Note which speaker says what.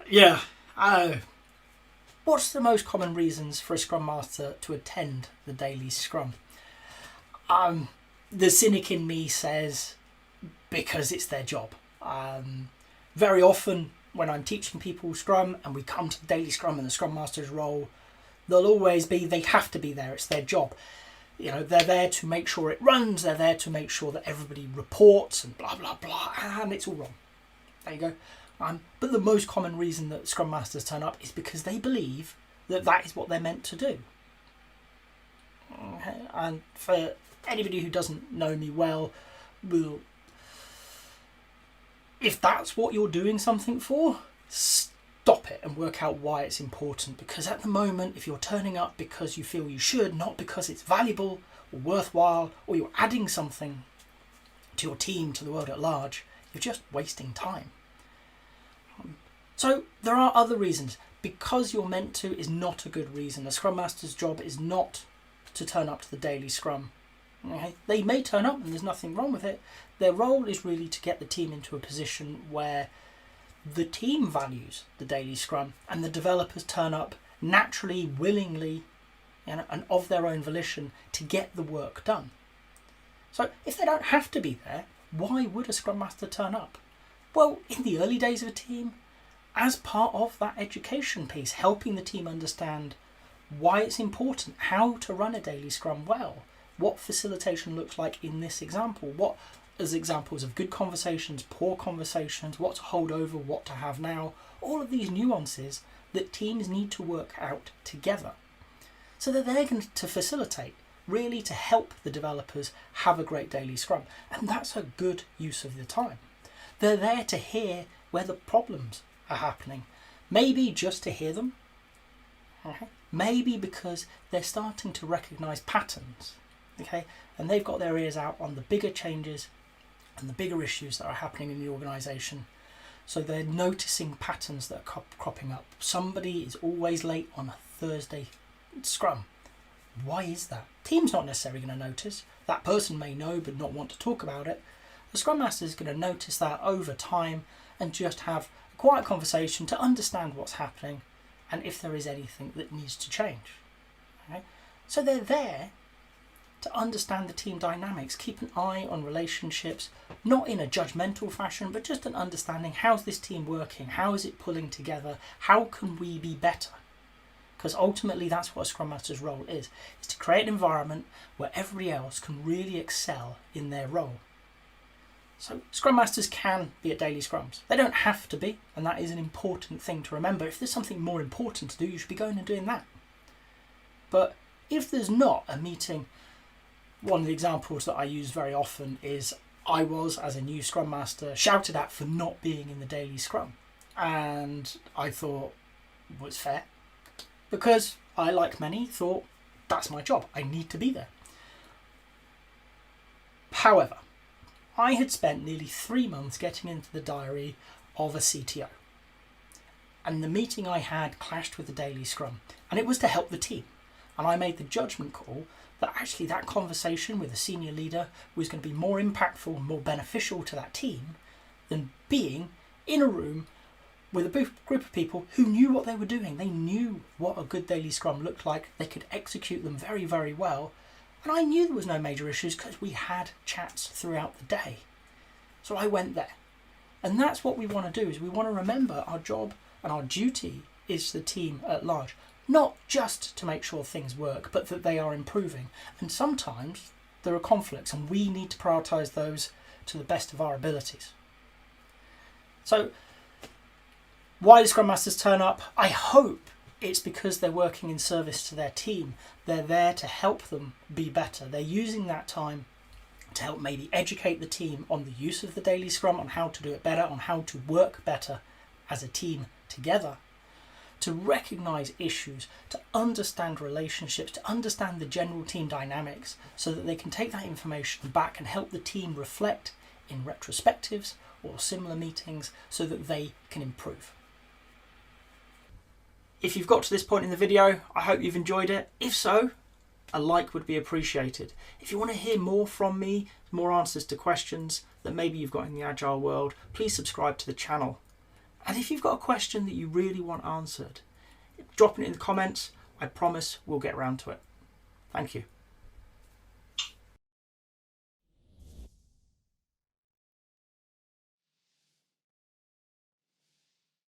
Speaker 1: Yeah. What's the most common reasons for a Scrum Master to attend the daily Scrum? The cynic in me says because it's their job. Very often when I'm teaching people Scrum and we come to the daily Scrum and the Scrum Master's role, they'll always be, they have to be there, it's their job. You know, they're there to make sure it runs, they're there to make sure that everybody reports and blah, blah, blah, and it's all wrong. There you go. But the most common reason that Scrum Masters turn up is because they believe that that is what they're meant to do. Okay. And for anybody who doesn't know me well, if that's what you're doing something for, stop it and work out why it's important. Because at the moment, if you're turning up because you feel you should, not because it's valuable or worthwhile, or you're adding something to your team, to the world at large, you're just wasting time. So there are other reasons. Because you're meant to is not a good reason. A Scrum Master's job is not to turn up to the daily Scrum. Okay? They may turn up and there's nothing wrong with it. Their role is really to get the team into a position where the team values the daily Scrum and the developers turn up naturally, willingly, and of their own volition to get the work done. So if they don't have to be there, why would a Scrum Master turn up? Well, in the early days of a team, as part of that education piece, helping the team understand why it's important, how to run a daily Scrum well, what facilitation looks like in this example, what as examples of good conversations, poor conversations, what to hold over, what to have now, all of these nuances that teams need to work out together. So they're there to facilitate, really to help the developers have a great daily Scrum. And that's a good use of the time. They're there to hear where the problems are happening. Maybe just to hear them. Okay. Maybe because they're starting to recognise patterns. Okay. And they've got their ears out on the bigger changes and the bigger issues that are happening in the organisation. So they're noticing patterns that are cropping up. Somebody is always late on a Thursday Scrum. Why is that? Team's not necessarily going to notice. That person may know but not want to talk about it. The Scrum Master is going to notice that over time and just have a quiet conversation to understand what's happening and if there is anything that needs to change. Okay? So they're there to understand the team dynamics, keep an eye on relationships, not in a judgmental fashion, but just an understanding, how's this team working? How is it pulling together? How can we be better? Because ultimately that's what a Scrum Master's role is to create an environment where everybody else can really excel in their role. So Scrum Masters can be at daily Scrums. They don't have to be, and that is an important thing to remember. If there's something more important to do, you should be going and doing that. But if there's not a meeting, one of the examples that I use very often is I was, as a new Scrum Master, shouted at for not being in the daily Scrum. And I thought, well, it's fair. Because I, like many, thought, that's my job. I need to be there. However, I had spent nearly 3 months getting into the diary of a CTO. And the meeting I had clashed with the daily Scrum. And it was to help the team. And I made the judgment call that actually that conversation with a senior leader was going to be more impactful and more beneficial to that team than being in a room with a group of people who knew what they were doing. They knew what a good daily Scrum looked like. They could execute them very, very well. And I knew there was no major issues because we had chats throughout the day. So I went there. And that's what we want to do, is we want to remember our job and our duty is the team at large. Not just to make sure things work, but that they are improving. And sometimes there are conflicts and we need to prioritise those to the best of our abilities. So why do Scrum Masters turn up? I hope it's because they're working in service to their team. They're there to help them be better. They're using that time to help maybe educate the team on the use of the daily Scrum, on how to do it better, on how to work better as a team together, to recognise issues, to understand relationships, to understand the general team dynamics so that they can take that information back and help the team reflect in retrospectives or similar meetings so that they can improve. If you've got to this point in the video, I hope you've enjoyed it. If so, a like would be appreciated. If you want to hear more from me, more answers to questions that maybe you've got in the Agile world, please subscribe to the channel. And if you've got a question that you really want answered, drop it in the comments. I promise we'll get around to it. Thank you.